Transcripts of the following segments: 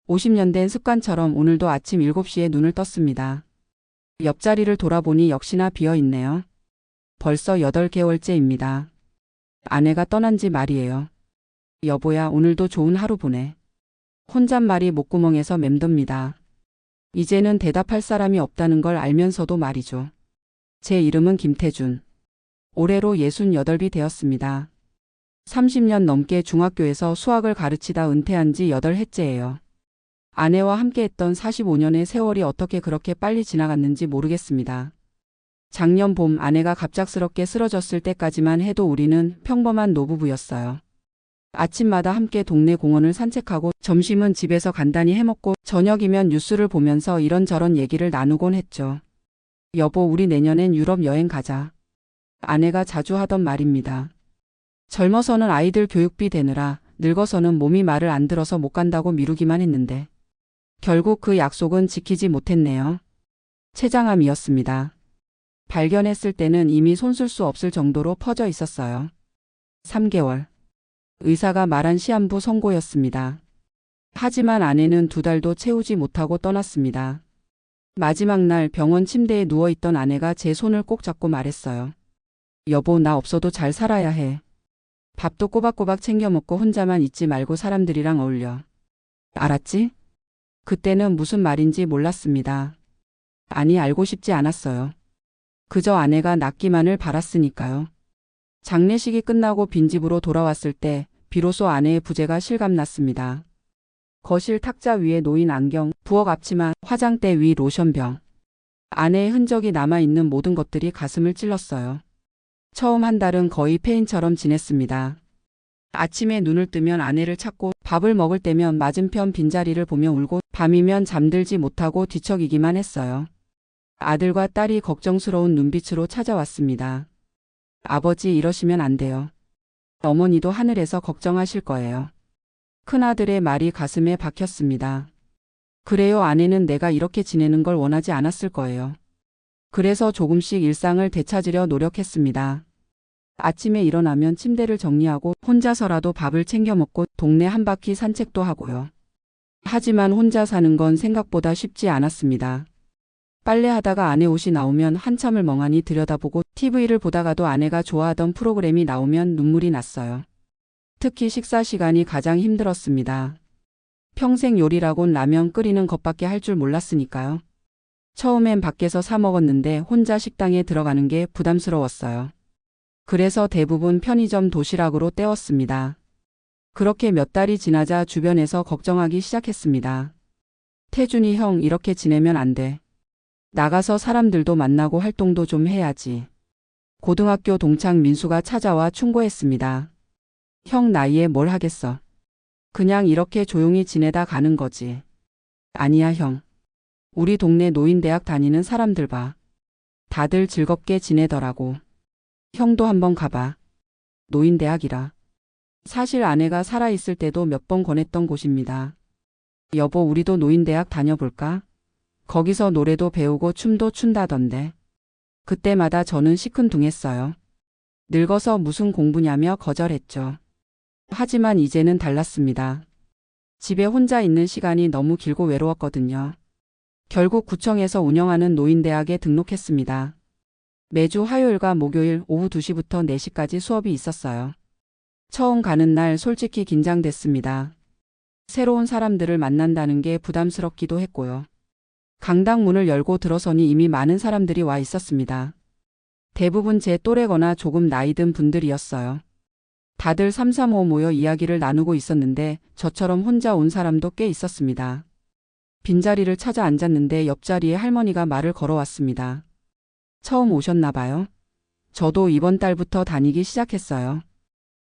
50년 된 습관처럼 오늘도 아침 7시에 눈을 떴습니다. 옆자리를 돌아보니 역시나 비어있네요. 벌써 8개월째입니다. 아내가 떠난 지 말이에요. 여보야, 오늘도 좋은 하루 보내. 혼잣말이 목구멍에서 맴돕니다. 이제는 대답할 사람이 없다는 걸 알면서도 말이죠. 제 이름은 김태준. 올해로 68이 되었습니다. 30년 넘게 중학교에서 수학을 가르치다 은퇴한 지 8해째예요. 아내와 함께했던 45년의 세월이 어떻게 그렇게 빨리 지나갔는지 모르겠습니다. 작년 봄 아내가 갑작스럽게 쓰러졌을 때까지만 해도 우리는 평범한 노부부였어요. 아침마다 함께 동네 공원을 산책하고 점심은 집에서 간단히 해먹고 저녁이면 뉴스를 보면서 이런저런 얘기를 나누곤 했죠. 여보, 우리 내년엔 유럽 여행 가자. 아내가 자주 하던 말입니다. 젊어서는 아이들 교육비 대느라, 늙어서는 몸이 말을 안 들어서 못 간다고 미루기만 했는데 결국 그 약속은 지키지 못했네요. 췌장암이었습니다. 발견했을 때는 이미 손쓸 수 없을 정도로 퍼져 있었어요. 3개월. 의사가 말한 시한부 선고였습니다. 하지만 아내는 2달도 채우지 못하고 떠났습니다. 마지막 날 병원 침대에 누워있던 아내가 제 손을 꼭 잡고 말했어요. 여보, 나 없어도 잘 살아야 해. 밥도 꼬박꼬박 챙겨 먹고 혼자만 있지 말고 사람들이랑 어울려. 알았지? 그때는 무슨 말인지 몰랐습니다. 아니, 알고 싶지 않았어요. 그저 아내가 낫기만을 바랐으니까요. 장례식이 끝나고 빈집으로 돌아왔을 때 비로소 아내의 부재가 실감났습니다. 거실 탁자 위에 놓인 안경, 부엌 앞치마, 화장대 위 로션병. 아내의 흔적이 남아있는 모든 것들이 가슴을 찔렀어요. 처음 한 달은 거의 폐인처럼 지냈습니다. 아침에 눈을 뜨면 아내를 찾고 밥을 먹을 때면 맞은편 빈자리를 보며 울고 밤이면 잠들지 못하고 뒤척이기만 했어요. 아들과 딸이 걱정스러운 눈빛으로 찾아왔습니다. 아버지, 이러시면 안 돼요. 어머니도 하늘에서 걱정하실 거예요. 큰아들의 말이 가슴에 박혔습니다. 그래요, 아내는 내가 이렇게 지내는 걸 원하지 않았을 거예요. 그래서 조금씩 일상을 되찾으려 노력했습니다. 아침에 일어나면 침대를 정리하고 혼자서라도 밥을 챙겨 먹고 동네 한 바퀴 산책도 하고요. 하지만 혼자 사는 건 생각보다 쉽지 않았습니다. 빨래하다가 아내 옷이 나오면 한참을 멍하니 들여다보고 TV를 보다가도 아내가 좋아하던 프로그램이 나오면 눈물이 났어요. 특히 식사 시간이 가장 힘들었습니다. 평생 요리라곤 라면 끓이는 것밖에 할 줄 몰랐으니까요. 처음엔 밖에서 사 먹었는데 혼자 식당에 들어가는 게 부담스러웠어요. 그래서 대부분 편의점 도시락으로 때웠습니다. 그렇게 몇 달이 지나자 주변에서 걱정하기 시작했습니다. 태준이 형, 이렇게 지내면 안 돼. 나가서 사람들도 만나고 활동도 좀 해야지. 고등학교 동창 민수가 찾아와 충고했습니다. 형 나이에 뭘 하겠어. 그냥 이렇게 조용히 지내다 가는 거지. 아니야 형. 우리 동네 노인대학 다니는 사람들 봐. 다들 즐겁게 지내더라고. 형도 한번 가봐. 노인대학이라. 사실 아내가 살아있을 때도 몇 번 권했던 곳입니다. 여보, 우리도 노인대학 다녀볼까? 거기서 노래도 배우고 춤도 춘다던데. 그때마다 저는 시큰둥했어요. 늙어서 무슨 공부냐며 거절했죠. 하지만 이제는 달랐습니다. 집에 혼자 있는 시간이 너무 길고 외로웠거든요. 결국 구청에서 운영하는 노인대학에 등록했습니다. 매주 화요일과 목요일 오후 2시부터 4시까지 수업이 있었어요. 처음 가는 날 솔직히 긴장됐습니다. 새로운 사람들을 만난다는 게 부담스럽기도 했고요. 강당 문을 열고 들어서니 이미 많은 사람들이 와 있었습니다. 대부분 제 또래거나 조금 나이 든 분들이었어요. 다들 삼삼오오 모여 이야기를 나누고 있었는데 저처럼 혼자 온 사람도 꽤 있었습니다. 빈자리를 찾아 앉았는데 옆자리에 할머니가 말을 걸어왔습니다. 처음 오셨나 봐요. 저도 이번 달부터 다니기 시작했어요.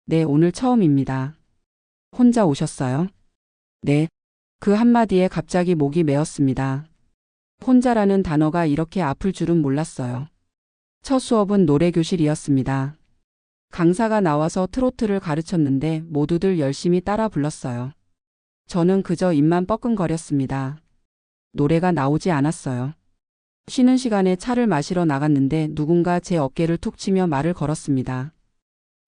네, 오늘 처음입니다. 혼자 오셨어요? 네. 그 한마디에 갑자기 목이 메었습니다. 혼자라는 단어가 이렇게 아플 줄은 몰랐어요. 첫 수업은 노래교실이었습니다. 강사가 나와서 트로트를 가르쳤는데 모두들 열심히 따라 불렀어요. 저는 그저 입만 뻐끔거렸습니다. 노래가 나오지 않았어요. 쉬는 시간에 차를 마시러 나갔는데 누군가 제 어깨를 툭 치며 말을 걸었습니다.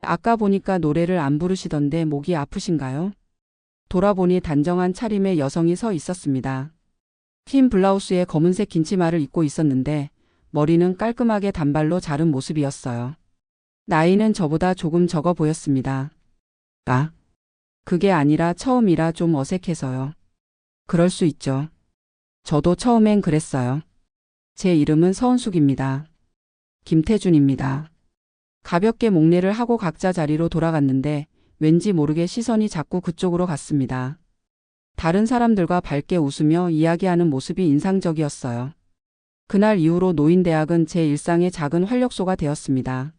아까 보니까 노래를 안 부르시던데 목이 아프신가요? 돌아보니 단정한 차림의 여성이 서 있었습니다. 흰 블라우스에 검은색 긴 치마를 입고 있었는데 머리는 깔끔하게 단발로 자른 모습이었어요. 나이는 저보다 조금 적어 보였습니다. 아, 그게 아니라 처음이라 좀 어색해서요. 그럴 수 있죠. 저도 처음엔 그랬어요. 제 이름은 서은숙입니다. 김태준입니다. 가볍게 목례를 하고 각자 자리로 돌아갔는데 왠지 모르게 시선이 자꾸 그쪽으로 갔습니다. 다른 사람들과 밝게 웃으며 이야기하는 모습이 인상적이었어요. 그날 이후로 노인대학은 제 일상의 작은 활력소가 되었습니다.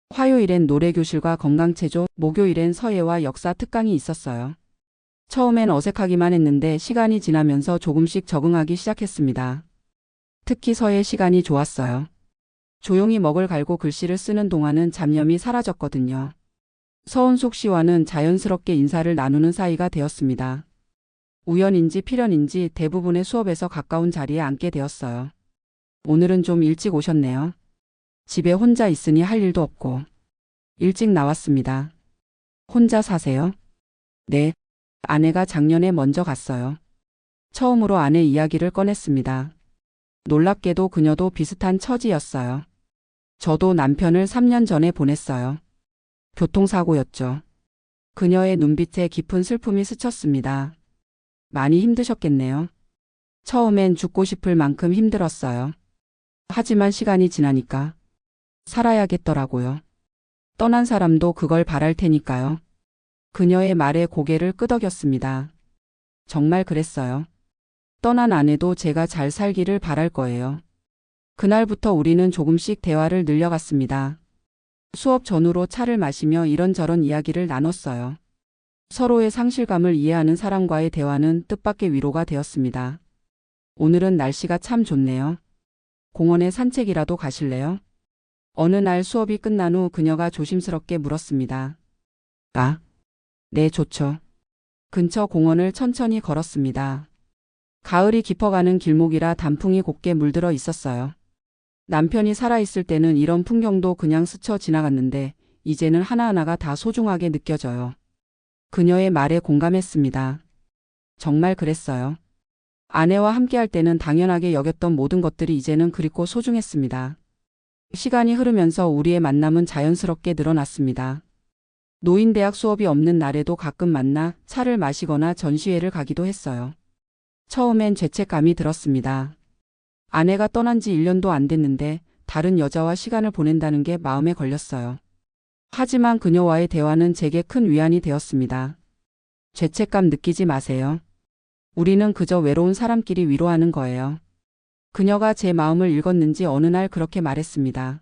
화요일엔 노래교실과 건강체조, 목요일엔 서예와 역사 특강이 있었어요. 처음엔 어색하기만 했는데 시간이 지나면서 조금씩 적응하기 시작했습니다. 특히 서예 시간이 좋았어요. 조용히 먹을 갈고 글씨를 쓰는 동안은 잡념이 사라졌거든요. 서은숙 씨와는 자연스럽게 인사를 나누는 사이가 되었습니다. 우연인지 필연인지 대부분의 수업에서 가까운 자리에 앉게 되었어요. 오늘은 좀 일찍 오셨네요. 집에 혼자 있으니 할 일도 없고. 일찍 나왔습니다. 혼자 사세요? 네. 아내가 작년에 먼저 갔어요. 처음으로 아내 이야기를 꺼냈습니다. 놀랍게도 그녀도 비슷한 처지였어요. 저도 남편을 3년 전에 보냈어요. 교통사고였죠. 그녀의 눈빛에 깊은 슬픔이 스쳤습니다. 많이 힘드셨겠네요. 처음엔 죽고 싶을 만큼 힘들었어요. 하지만 시간이 지나니까 살아야겠더라고요. 떠난 사람도 그걸 바랄 테니까요. 그녀의 말에 고개를 끄덕였습니다. 정말 그랬어요. 떠난 아내도 제가 잘 살기를 바랄 거예요. 그날부터 우리는 조금씩 대화를 늘려갔습니다. 수업 전후로 차를 마시며 이런저런 이야기를 나눴어요. 서로의 상실감을 이해하는 사람과의 대화는 뜻밖의 위로가 되었습니다. 오늘은 날씨가 참 좋네요. 공원에 산책이라도 가실래요? 어느 날 수업이 끝난 후 그녀가 조심스럽게 물었습니다. 아, 네, 좋죠. 근처 공원을 천천히 걸었습니다. 가을이 깊어가는 길목이라 단풍이 곱게 물들어 있었어요. 남편이 살아있을 때는 이런 풍경도 그냥 스쳐 지나갔는데 이제는 하나하나가 다 소중하게 느껴져요. 그녀의 말에 공감했습니다. 정말 그랬어요. 아내와 함께할 때는 당연하게 여겼던 모든 것들이 이제는 그립고 소중했습니다. 시간이 흐르면서 우리의 만남은 자연스럽게 늘어났습니다. 노인대학 수업이 없는 날에도 가끔 만나 차를 마시거나 전시회를 가기도 했어요. 처음엔 죄책감이 들었습니다. 아내가 떠난 지 1년도 안 됐는데 다른 여자와 시간을 보낸다는 게 마음에 걸렸어요. 하지만 그녀와의 대화는 제게 큰 위안이 되었습니다. 죄책감 느끼지 마세요. 우리는 그저 외로운 사람끼리 위로하는 거예요. 그녀가 제 마음을 읽었는지 어느 날 그렇게 말했습니다.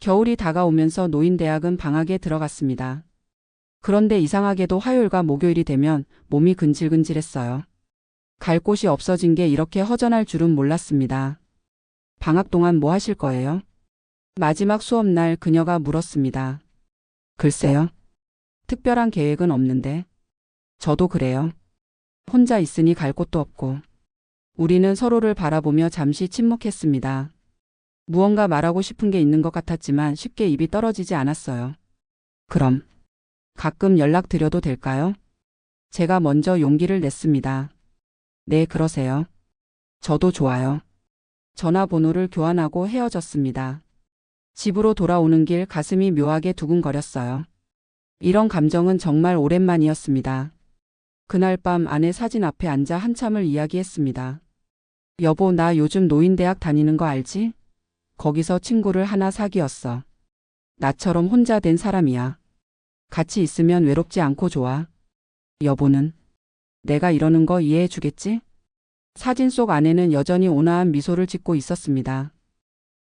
겨울이 다가오면서 노인대학은 방학에 들어갔습니다. 그런데 이상하게도 화요일과 목요일이 되면 몸이 근질근질했어요. 갈 곳이 없어진 게 이렇게 허전할 줄은 몰랐습니다. 방학 동안 뭐 하실 거예요? 마지막 수업날 그녀가 물었습니다. 글쎄요. 특별한 계획은 없는데. 저도 그래요. 혼자 있으니 갈 곳도 없고. 우리는 서로를 바라보며 잠시 침묵했습니다. 무언가 말하고 싶은 게 있는 것 같았지만 쉽게 입이 떨어지지 않았어요. 그럼 가끔 연락드려도 될까요? 제가 먼저 용기를 냈습니다. 네, 그러세요. 저도 좋아요. 전화번호를 교환하고 헤어졌습니다. 집으로 돌아오는 길 가슴이 묘하게 두근거렸어요. 이런 감정은 정말 오랜만이었습니다. 그날 밤 아내 사진 앞에 앉아 한참을 이야기했습니다. 여보, 나 요즘 노인대학 다니는 거 알지? 거기서 친구를 하나 사귀었어. 나처럼 혼자 된 사람이야. 같이 있으면 외롭지 않고 좋아. 여보는? 내가 이러는 거 이해해 주겠지? 사진 속 아내는 여전히 온화한 미소를 짓고 있었습니다.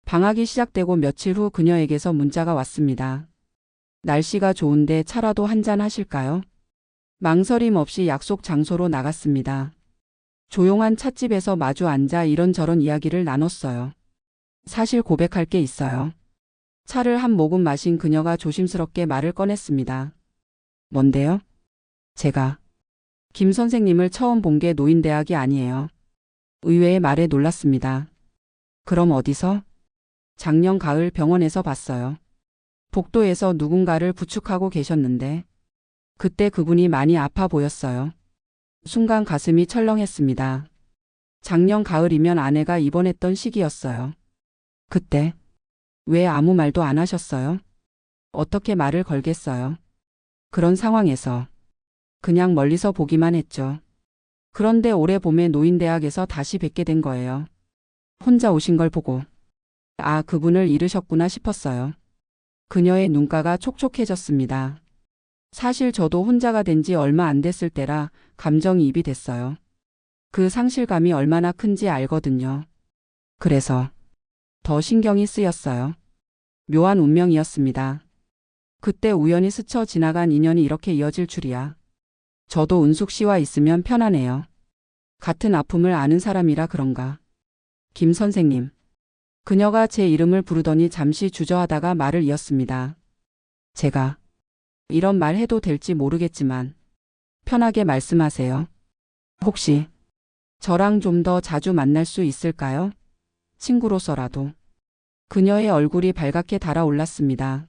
방학이 시작되고 며칠 후 그녀에게서 문자가 왔습니다. 날씨가 좋은데 차라도 한잔 하실까요? 망설임 없이 약속 장소로 나갔습니다. 조용한 찻집에서 마주 앉아 이런저런 이야기를 나눴어요. 사실 고백할 게 있어요. 차를 한 모금 마신 그녀가 조심스럽게 말을 꺼냈습니다. 뭔데요? 제가 김 선생님을 처음 본 게 노인대학이 아니에요. 의외의 말에 놀랐습니다. 그럼 어디서? 작년 가을 병원에서 봤어요. 복도에서 누군가를 부축하고 계셨는데 그때 그분이 많이 아파 보였어요. 순간 가슴이 철렁했습니다. 작년 가을이면 아내가 입원했던 시기였어요. 그때 왜 아무 말도 안 하셨어요? 어떻게 말을 걸겠어요? 그런 상황에서 그냥 멀리서 보기만 했죠. 그런데 올해 봄에 노인대학에서 다시 뵙게 된 거예요. 혼자 오신 걸 보고 아, 그분을 잃으셨구나 싶었어요. 그녀의 눈가가 촉촉해졌습니다. 사실 저도 혼자가 된 지 얼마 안 됐을 때라 감정이입이 됐어요. 그 상실감이 얼마나 큰지 알거든요. 그래서 더 신경이 쓰였어요. 묘한 운명이었습니다. 그때 우연히 스쳐 지나간 인연이 이렇게 이어질 줄이야. 저도 은숙 씨와 있으면 편하네요. 같은 아픔을 아는 사람이라 그런가. 김 선생님. 그녀가 제 이름을 부르더니 잠시 주저하다가 말을 이었습니다. 제가 이런 말 해도 될지 모르겠지만 편하게 말씀하세요. 혹시 저랑 좀 더 자주 만날 수 있을까요? 친구로서라도. 그녀의 얼굴이 발갛게 달아올랐습니다.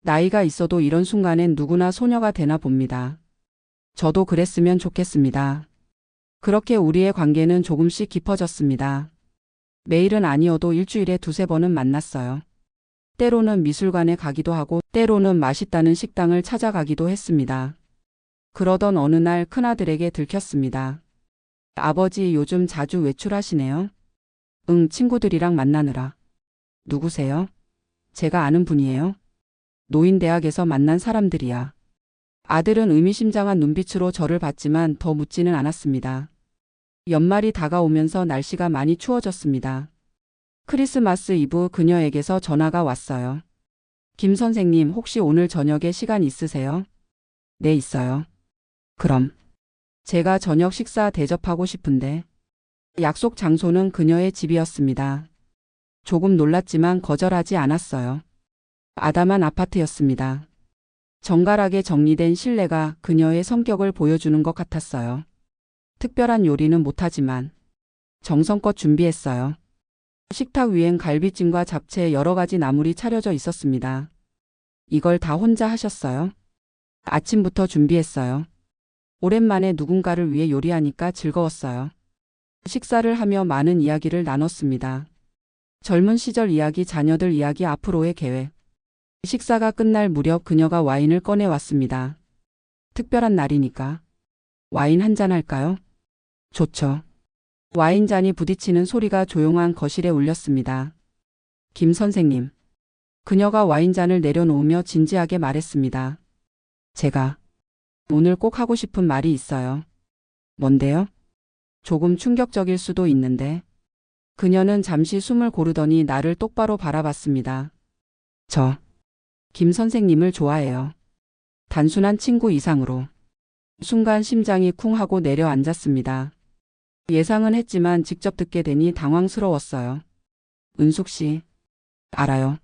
나이가 있어도 이런 순간엔 누구나 소녀가 되나 봅니다. 저도 그랬으면 좋겠습니다. 그렇게 우리의 관계는 조금씩 깊어졌습니다. 매일은 아니어도 일주일에 두세 번은 만났어요. 때로는 미술관에 가기도 하고 때로는 맛있다는 식당을 찾아가기도 했습니다. 그러던 어느 날 큰아들에게 들켰습니다. 아버지 요즘 자주 외출하시네요? 응, 친구들이랑 만나느라. 누구세요? 제가 아는 분이에요. 노인대학에서 만난 사람들이야. 아들은 의미심장한 눈빛으로 저를 봤지만 더 묻지는 않았습니다. 연말이 다가오면서 날씨가 많이 추워졌습니다. 크리스마스 이브 그녀에게서 전화가 왔어요. 김 선생님, 혹시 오늘 저녁에 시간 있으세요? 네, 있어요. 그럼 제가 저녁 식사 대접하고 싶은데. 약속 장소는 그녀의 집이었습니다. 조금 놀랐지만 거절하지 않았어요. 아담한 아파트였습니다. 정갈하게 정리된 실내가 그녀의 성격을 보여주는 것 같았어요. 특별한 요리는 못하지만 정성껏 준비했어요. 식탁 위엔 갈비찜과 잡채 여러 가지 나물이 차려져 있었습니다. 이걸 다 혼자 하셨어요? 아침부터 준비했어요. 오랜만에 누군가를 위해 요리하니까 즐거웠어요. 식사를 하며 많은 이야기를 나눴습니다. 젊은 시절 이야기, 자녀들 이야기, 앞으로의 계획. 식사가 끝날 무렵 그녀가 와인을 꺼내왔습니다. 특별한 날이니까. 와인 한잔 할까요? 좋죠. 와인잔이 부딪히는 소리가 조용한 거실에 울렸습니다. 김 선생님. 그녀가 와인잔을 내려놓으며 진지하게 말했습니다. 제가 오늘 꼭 하고 싶은 말이 있어요. 뭔데요? 조금 충격적일 수도 있는데. 그녀는 잠시 숨을 고르더니 나를 똑바로 바라봤습니다. 저 김 선생님을 좋아해요. 단순한 친구 이상으로. 순간 심장이 쿵 하고 내려앉았습니다. 예상은 했지만 직접 듣게 되니 당황스러웠어요. 은숙 씨. 알아요.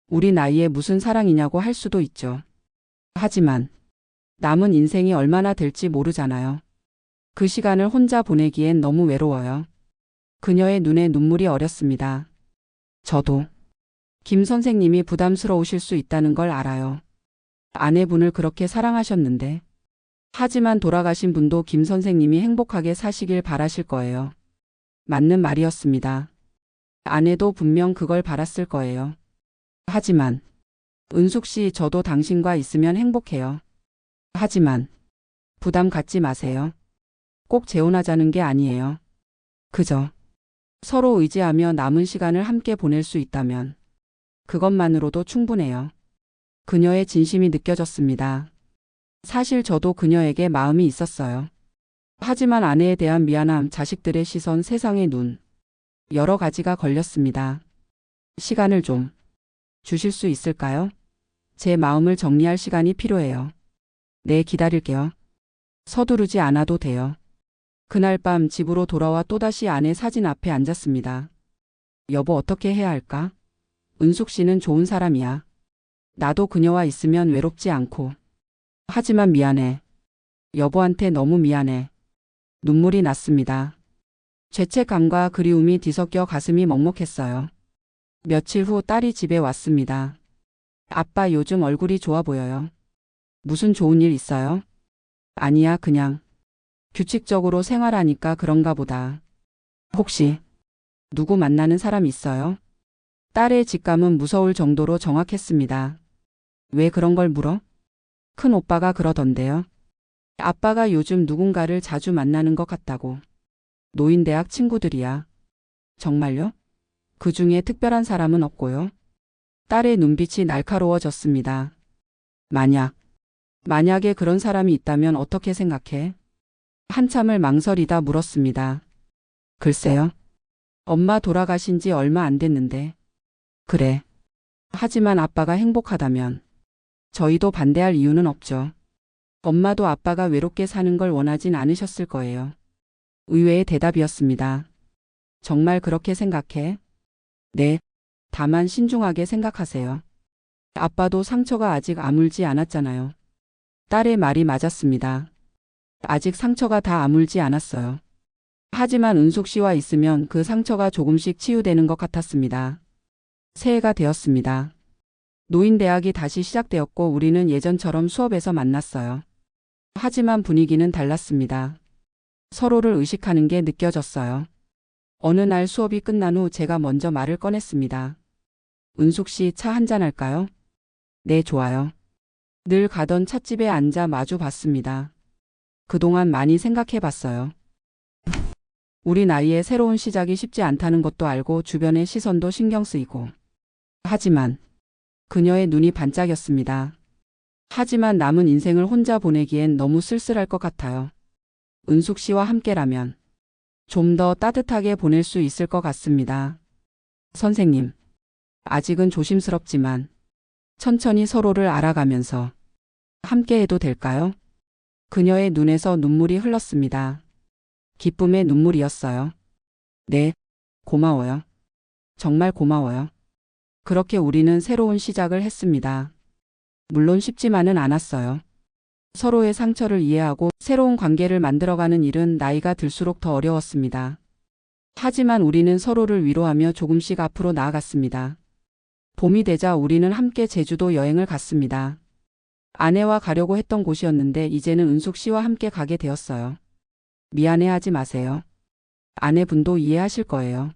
우리 나이에 무슨 사랑이냐고 할 수도 있죠. 하지만 남은 인생이 얼마나 될지 모르잖아요. 그 시간을 혼자 보내기엔 너무 외로워요. 그녀의 눈에 눈물이 어렸습니다. 저도 김 선생님이 부담스러우실 수 있다는 걸 알아요. 아내분을 그렇게 사랑하셨는데. 하지만 돌아가신 분도 김 선생님이 행복하게 사시길 바라실 거예요. 맞는 말이었습니다. 아내도 분명 그걸 바랐을 거예요. 하지만 은숙 씨, 저도 당신과 있으면 행복해요. 하지만 부담 갖지 마세요. 꼭 재혼하자는 게 아니에요. 그저 서로 의지하며 남은 시간을 함께 보낼 수 있다면 그것만으로도 충분해요. 그녀의 진심이 느껴졌습니다. 사실 저도 그녀에게 마음이 있었어요. 하지만 아내에 대한 미안함, 자식들의 시선, 세상의 눈, 여러 가지가 걸렸습니다. 시간을 좀 주실 수 있을까요? 제 마음을 정리할 시간이 필요해요. 네, 기다릴게요. 서두르지 않아도 돼요. 그날 밤 집으로 돌아와 또다시 아내 사진 앞에 앉았습니다. 여보, 어떻게 해야 할까? 은숙 씨는 좋은 사람이야. 나도 그녀와 있으면 외롭지 않고. 하지만 미안해. 여보한테 너무 미안해. 눈물이 났습니다. 죄책감과 그리움이 뒤섞여 가슴이 먹먹했어요. 며칠 후 딸이 집에 왔습니다. 아빠, 요즘 얼굴이 좋아 보여요. 무슨 좋은 일 있어요? 아니야, 그냥 규칙적으로 생활하니까 그런가 보다. 혹시 누구 만나는 사람 있어요? 딸의 직감은 무서울 정도로 정확했습니다. 왜 그런 걸 물어? 큰 오빠가 그러던데요. 아빠가 요즘 누군가를 자주 만나는 것 같다고. 노인대학 친구들이야. 정말요? 그 중에 특별한 사람은 없고요. 딸의 눈빛이 날카로워졌습니다. 만약에 그런 사람이 있다면 어떻게 생각해? 한참을 망설이다 물었습니다. 글쎄요. 엄마 돌아가신 지 얼마 안 됐는데. 그래. 하지만 아빠가 행복하다면 저희도 반대할 이유는 없죠. 엄마도 아빠가 외롭게 사는 걸 원하진 않으셨을 거예요. 의외의 대답이었습니다. 정말 그렇게 생각해? 네. 다만 신중하게 생각하세요. 아빠도 상처가 아직 아물지 않았잖아요. 딸의 말이 맞았습니다. 아직 상처가 다 아물지 않았어요. 하지만 은숙 씨와 있으면 그 상처가 조금씩 치유되는 것 같았습니다. 새해가 되었습니다. 노인대학이 다시 시작되었고 우리는 예전처럼 수업에서 만났어요. 하지만 분위기는 달랐습니다. 서로를 의식하는 게 느껴졌어요. 어느 날 수업이 끝난 후 제가 먼저 말을 꺼냈습니다. 은숙 씨 차 한잔 할까요? 네, 좋아요. 늘 가던 찻집에 앉아 마주 봤습니다. 그동안 많이 생각해 봤어요. 우리 나이에 새로운 시작이 쉽지 않다는 것도 알고 주변의 시선도 신경 쓰이고. 하지만 그녀의 눈이 반짝였습니다. 하지만 남은 인생을 혼자 보내기엔 너무 쓸쓸할 것 같아요. 은숙 씨와 함께라면 좀 더 따뜻하게 보낼 수 있을 것 같습니다. 선생님, 아직은 조심스럽지만 천천히 서로를 알아가면서 함께해도 될까요? 그녀의 눈에서 눈물이 흘렀습니다. 기쁨의 눈물이었어요. 네, 고마워요. 정말 고마워요. 그렇게 우리는 새로운 시작을 했습니다. 물론 쉽지만은 않았어요. 서로의 상처를 이해하고 새로운 관계를 만들어가는 일은 나이가 들수록 더 어려웠습니다. 하지만 우리는 서로를 위로하며 조금씩 앞으로 나아갔습니다. 봄이 되자 우리는 함께 제주도 여행을 갔습니다. 아내와 가려고 했던 곳이었는데 이제는 은숙 씨와 함께 가게 되었어요. 미안해하지 마세요. 아내분도 이해하실 거예요.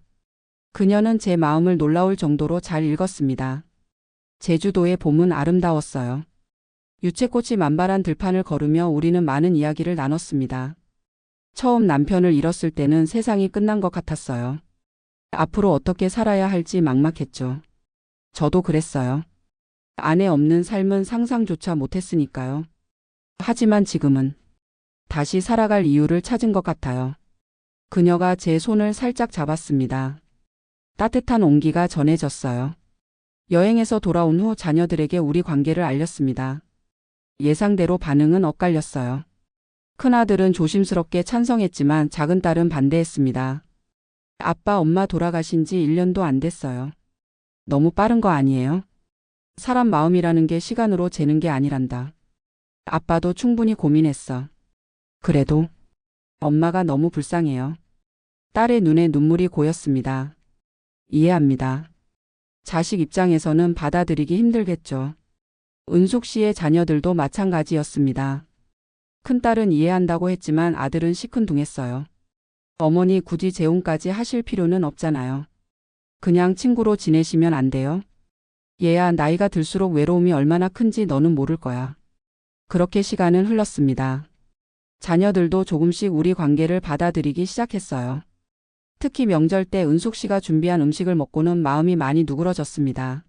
그녀는 제 마음을 놀라울 정도로 잘 읽었습니다. 제주도의 봄은 아름다웠어요. 유채꽃이 만발한 들판을 걸으며 우리는 많은 이야기를 나눴습니다. 처음 남편을 잃었을 때는 세상이 끝난 것 같았어요. 앞으로 어떻게 살아야 할지 막막했죠. 저도 그랬어요. 아내 없는 삶은 상상조차 못했으니까요. 하지만 지금은 다시 살아갈 이유를 찾은 것 같아요. 그녀가 제 손을 살짝 잡았습니다. 따뜻한 온기가 전해졌어요. 여행에서 돌아온 후 자녀들에게 우리 관계를 알렸습니다. 예상대로 반응은 엇갈렸어요. 큰아들은 조심스럽게 찬성했지만 작은딸은 반대했습니다. 아빠, 엄마 돌아가신 지 1년도 안 됐어요. 너무 빠른 거 아니에요? 사람 마음이라는 게 시간으로 재는 게 아니란다. 아빠도 충분히 고민했어. 그래도 엄마가 너무 불쌍해요. 딸의 눈에 눈물이 고였습니다. 이해합니다. 자식 입장에서는 받아들이기 힘들겠죠. 은숙 씨의 자녀들도 마찬가지였습니다. 큰딸은 이해한다고 했지만 아들은 시큰둥했어요. 어머니 굳이 재혼까지 하실 필요는 없잖아요. 그냥 친구로 지내시면 안 돼요? 얘야, 나이가 들수록 외로움이 얼마나 큰지 너는 모를 거야. 그렇게 시간은 흘렀습니다. 자녀들도 조금씩 우리 관계를 받아들이기 시작했어요. 특히 명절 때 은숙 씨가 준비한 음식을 먹고는 마음이 많이 누그러졌습니다.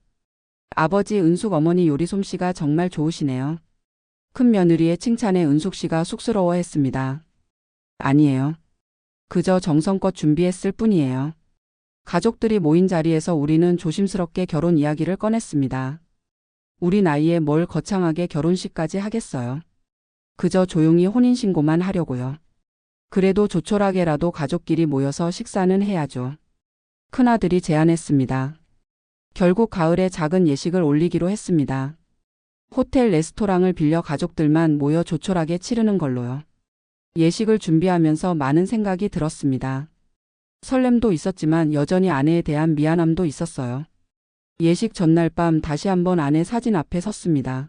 아버지, 은숙 어머니 요리 솜씨가 정말 좋으시네요. 큰 며느리의 칭찬에 은숙 씨가 쑥스러워했습니다. 아니에요. 그저 정성껏 준비했을 뿐이에요. 가족들이 모인 자리에서 우리는 조심스럽게 결혼 이야기를 꺼냈습니다. 우리 나이에 뭘 거창하게 결혼식까지 하겠어요. 그저 조용히 혼인신고만 하려고요. 그래도 조촐하게라도 가족끼리 모여서 식사는 해야죠. 큰아들이 제안했습니다. 결국 가을에 작은 예식을 올리기로 했습니다. 호텔 레스토랑을 빌려 가족들만 모여 조촐하게 치르는 걸로요. 예식을 준비하면서 많은 생각이 들었습니다. 설렘도 있었지만 여전히 아내에 대한 미안함도 있었어요. 예식 전날 밤 다시 한번 아내 사진 앞에 섰습니다.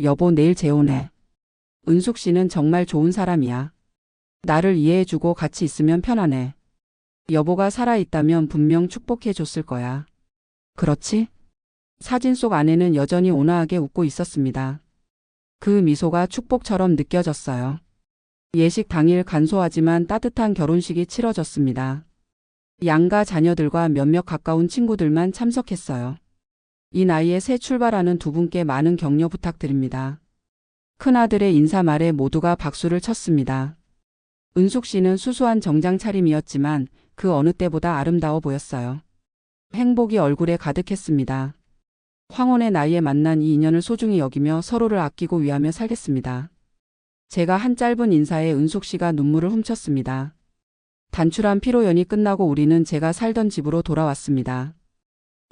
여보, 내일 재혼해. 은숙 씨는 정말 좋은 사람이야. 나를 이해해주고 같이 있으면 편하네. 여보가 살아있다면 분명 축복해줬을 거야. 그렇지? 사진 속 아내는 여전히 온화하게 웃고 있었습니다. 그 미소가 축복처럼 느껴졌어요. 예식 당일 간소하지만 따뜻한 결혼식이 치러졌습니다. 양가 자녀들과 몇몇 가까운 친구들만 참석했어요. 이 나이에 새 출발하는 두 분께 많은 격려 부탁드립니다. 큰아들의 인사 말에 모두가 박수를 쳤습니다. 은숙 씨는 수수한 정장 차림이었지만 그 어느 때보다 아름다워 보였어요. 행복이 얼굴에 가득했습니다. 황혼의 나이에 만난 이 인연을 소중히 여기며 서로를 아끼고 위하며 살겠습니다. 제가 한 짧은 인사에 은숙 씨가 눈물을 훔쳤습니다. 단출한 피로연이 끝나고 우리는 제가 살던 집으로 돌아왔습니다.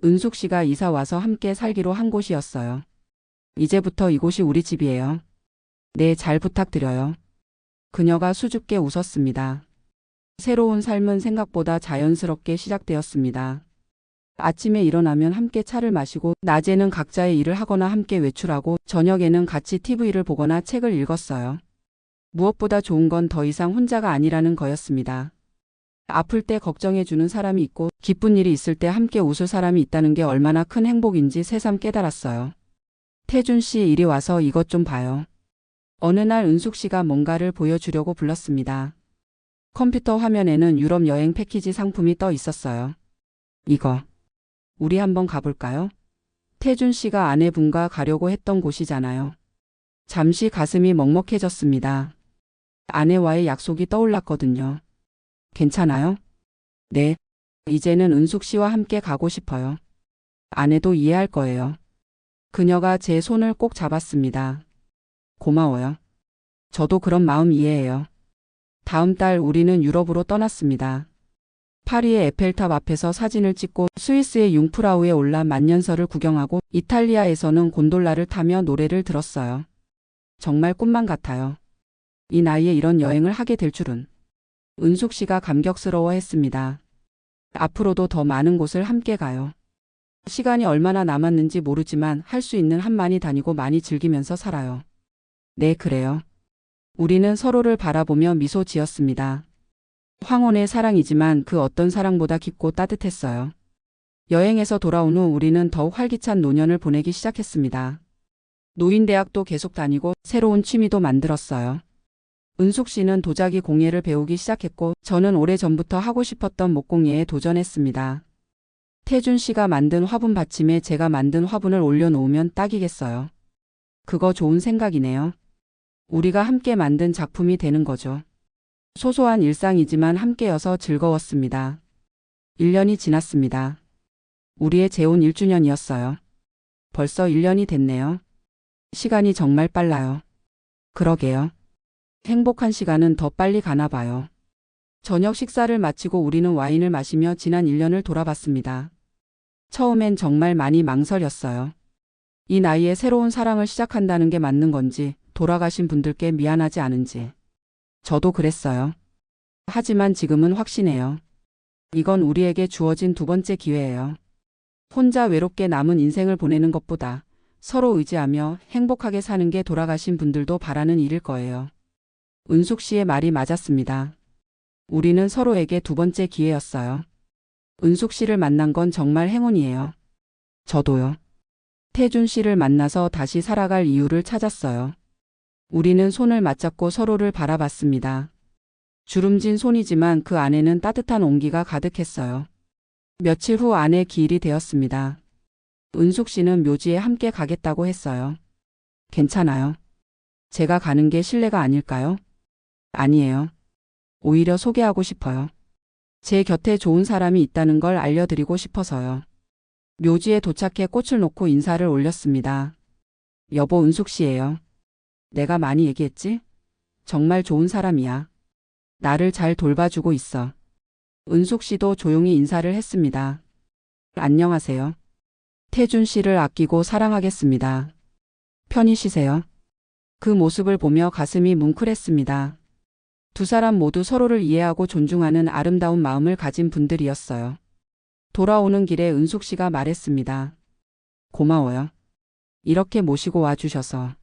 은숙 씨가 이사 와서 함께 살기로 한 곳이었어요. 이제부터 이곳이 우리 집이에요. 네, 잘 부탁드려요. 그녀가 수줍게 웃었습니다. 새로운 삶은 생각보다 자연스럽게 시작되었습니다. 아침에 일어나면 함께 차를 마시고 낮에는 각자의 일을 하거나 함께 외출하고 저녁에는 같이 TV를 보거나 책을 읽었어요. 무엇보다 좋은 건 더 이상 혼자가 아니라는 거였습니다. 아플 때 걱정해주는 사람이 있고 기쁜 일이 있을 때 함께 웃을 사람이 있다는 게 얼마나 큰 행복인지 새삼 깨달았어요. 태준 씨, 이리 와서 이것 좀 봐요. 어느 날 은숙 씨가 뭔가를 보여주려고 불렀습니다. 컴퓨터 화면에는 유럽 여행 패키지 상품이 떠 있었어요. 이거, 우리 한번 가볼까요? 태준 씨가 아내분과 가려고 했던 곳이잖아요. 잠시 가슴이 먹먹해졌습니다. 아내와의 약속이 떠올랐거든요. 괜찮아요? 네. 이제는 은숙 씨와 함께 가고 싶어요. 아내도 이해할 거예요. 그녀가 제 손을 꼭 잡았습니다. 고마워요. 저도 그런 마음 이해해요. 다음 달 우리는 유럽으로 떠났습니다. 파리의 에펠탑 앞에서 사진을 찍고 스위스의 융프라우에 올라 만년설을 구경하고 이탈리아에서는 곤돌라를 타며 노래를 들었어요. 정말 꿈만 같아요. 이 나이에 이런 여행을 하게 될 줄은. 은숙 씨가 감격스러워했습니다. 앞으로도 더 많은 곳을 함께 가요. 시간이 얼마나 남았는지 모르지만 할 수 있는 한 많이 다니고 많이 즐기면서 살아요. 네, 그래요. 우리는 서로를 바라보며 미소 지었습니다. 황혼의 사랑이지만 그 어떤 사랑보다 깊고 따뜻했어요. 여행에서 돌아온 후 우리는 더욱 활기찬 노년을 보내기 시작했습니다. 노인대학도 계속 다니고 새로운 취미도 만들었어요. 은숙 씨는 도자기 공예를 배우기 시작했고 저는 오래전부터 하고 싶었던 목공예에 도전했습니다. 태준 씨가 만든 화분 받침에 제가 만든 화분을 올려놓으면 딱이겠어요. 그거 좋은 생각이네요. 우리가 함께 만든 작품이 되는 거죠. 소소한 일상이지만 함께여서 즐거웠습니다. 1년이 지났습니다. 우리의 재혼 1주년이었어요. 벌써 1년이 됐네요. 시간이 정말 빨라요. 그러게요. 행복한 시간은 더 빨리 가나 봐요. 저녁 식사를 마치고 우리는 와인을 마시며 지난 1년을 돌아봤습니다. 처음엔 정말 많이 망설였어요. 이 나이에 새로운 사랑을 시작한다는 게 맞는 건지, 돌아가신 분들께 미안하지 않은지. 저도 그랬어요. 하지만 지금은 확신해요. 이건 우리에게 주어진 두 번째 기회예요. 혼자 외롭게 남은 인생을 보내는 것보다 서로 의지하며 행복하게 사는 게 돌아가신 분들도 바라는 일일 거예요. 은숙 씨의 말이 맞았습니다. 우리는 서로에게 두 번째 기회였어요. 은숙 씨를 만난 건 정말 행운이에요. 저도요. 태준 씨를 만나서 다시 살아갈 이유를 찾았어요. 우리는 손을 맞잡고 서로를 바라봤습니다. 주름진 손이지만 그 안에는 따뜻한 온기가 가득했어요. 며칠 후 아내 기일이 되었습니다. 은숙 씨는 묘지에 함께 가겠다고 했어요. 괜찮아요. 제가 가는 게 실례가 아닐까요? 아니에요. 오히려 소개하고 싶어요. 제 곁에 좋은 사람이 있다는 걸 알려드리고 싶어서요. 묘지에 도착해 꽃을 놓고 인사를 올렸습니다. 여보, 은숙 씨예요. 내가 많이 얘기했지? 정말 좋은 사람이야. 나를 잘 돌봐주고 있어. 은숙 씨도 조용히 인사를 했습니다. 안녕하세요. 태준 씨를 아끼고 사랑하겠습니다. 편히 쉬세요. 그 모습을 보며 가슴이 뭉클했습니다. 두 사람 모두 서로를 이해하고 존중하는 아름다운 마음을 가진 분들이었어요. 돌아오는 길에 은숙 씨가 말했습니다. 고마워요. 이렇게 모시고 와주셔서.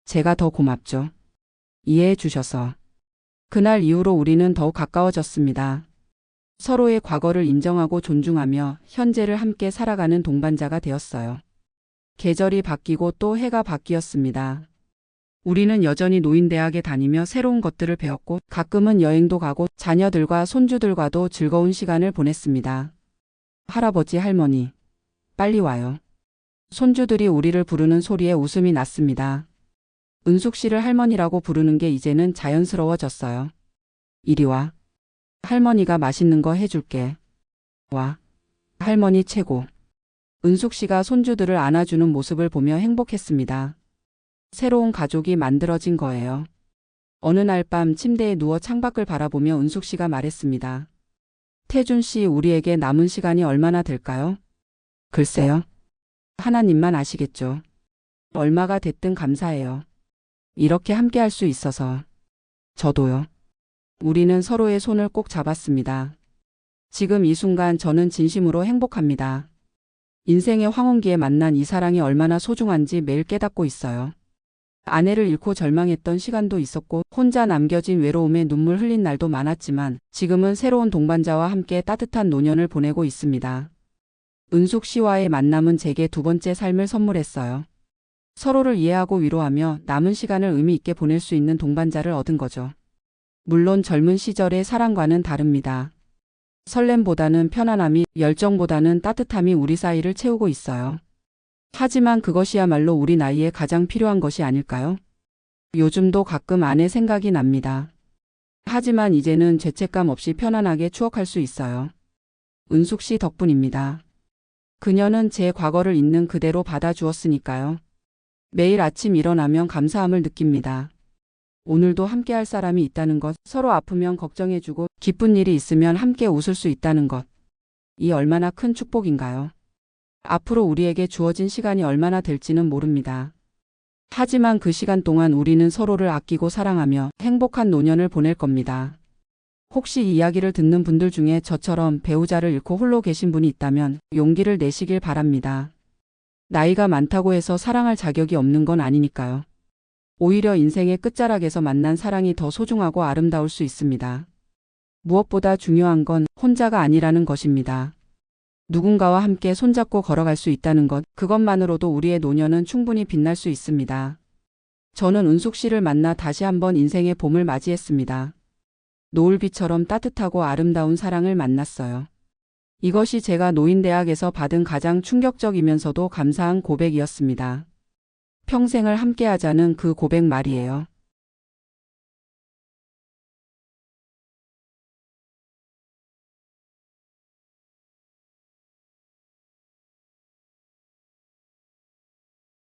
제가 더 고맙죠. 이해해 주셔서. 그날 이후로 우리는 더욱 가까워졌습니다. 서로의 과거를 인정하고 존중하며 현재를 함께 살아가는 동반자가 되었어요. 계절이 바뀌고 또 해가 바뀌었습니다. 우리는 여전히 노인대학에 다니며 새로운 것들을 배웠고 가끔은 여행도 가고 자녀들과 손주들과도 즐거운 시간을 보냈습니다. 할아버지, 할머니, 빨리 와요. 손주들이 우리를 부르는 소리에 웃음이 났습니다. 은숙 씨를 할머니라고 부르는 게 이제는 자연스러워졌어요. 이리 와. 할머니가 맛있는 거 해줄게. 와. 할머니 최고. 은숙 씨가 손주들을 안아주는 모습을 보며 행복했습니다. 새로운 가족이 만들어진 거예요. 어느 날 밤 침대에 누워 창밖을 바라보며 은숙 씨가 말했습니다. 태준 씨, 우리에게 남은 시간이 얼마나 될까요? 글쎄요. 하나님만 아시겠죠. 얼마가 됐든 감사해요. 이렇게 함께 할 수 있어서. 저도요. 우리는 서로의 손을 꼭 잡았습니다. 지금 이 순간 저는 진심으로 행복합니다. 인생의 황혼기에 만난 이 사랑이 얼마나 소중한지 매일 깨닫고 있어요. 아내를 잃고 절망했던 시간도 있었고 혼자 남겨진 외로움에 눈물 흘린 날도 많았지만 지금은 새로운 동반자와 함께 따뜻한 노년을 보내고 있습니다. 은숙 씨와의 만남은 제게 두 번째 삶을 선물했어요. 서로를 이해하고 위로하며 남은 시간을 의미 있게 보낼 수 있는 동반자를 얻은 거죠. 물론 젊은 시절의 사랑과는 다릅니다. 설렘보다는 편안함이, 열정보다는 따뜻함이 우리 사이를 채우고 있어요. 하지만 그것이야말로 우리 나이에 가장 필요한 것이 아닐까요? 요즘도 가끔 아내 생각이 납니다. 하지만 이제는 죄책감 없이 편안하게 추억할 수 있어요. 은숙 씨 덕분입니다. 그녀는 제 과거를 있는 그대로 받아주었으니까요. 매일 아침 일어나면 감사함을 느낍니다. 오늘도 함께 할 사람이 있다는 것, 서로 아프면 걱정해주고 기쁜 일이 있으면 함께 웃을 수 있다는 것. 이 얼마나 큰 축복인가요? 앞으로 우리에게 주어진 시간이 얼마나 될지는 모릅니다. 하지만 그 시간 동안 우리는 서로를 아끼고 사랑하며 행복한 노년을 보낼 겁니다. 혹시 이 이야기를 듣는 분들 중에 저처럼 배우자를 잃고 홀로 계신 분이 있다면 용기를 내시길 바랍니다. 나이가 많다고 해서 사랑할 자격이 없는 건 아니니까요. 오히려 인생의 끝자락에서 만난 사랑이 더 소중하고 아름다울 수 있습니다. 무엇보다 중요한 건 혼자가 아니라는 것입니다. 누군가와 함께 손잡고 걸어갈 수 있다는 것, 그것만으로도 우리의 노년은 충분히 빛날 수 있습니다. 저는 은숙 씨를 만나 다시 한번 인생의 봄을 맞이했습니다. 노을비처럼 따뜻하고 아름다운 사랑을 만났어요. 이것이 제가 노인대학에서 받은 가장 충격적이면서도 감사한 고백이었습니다. 평생을 함께하자는 그 고백 말이에요.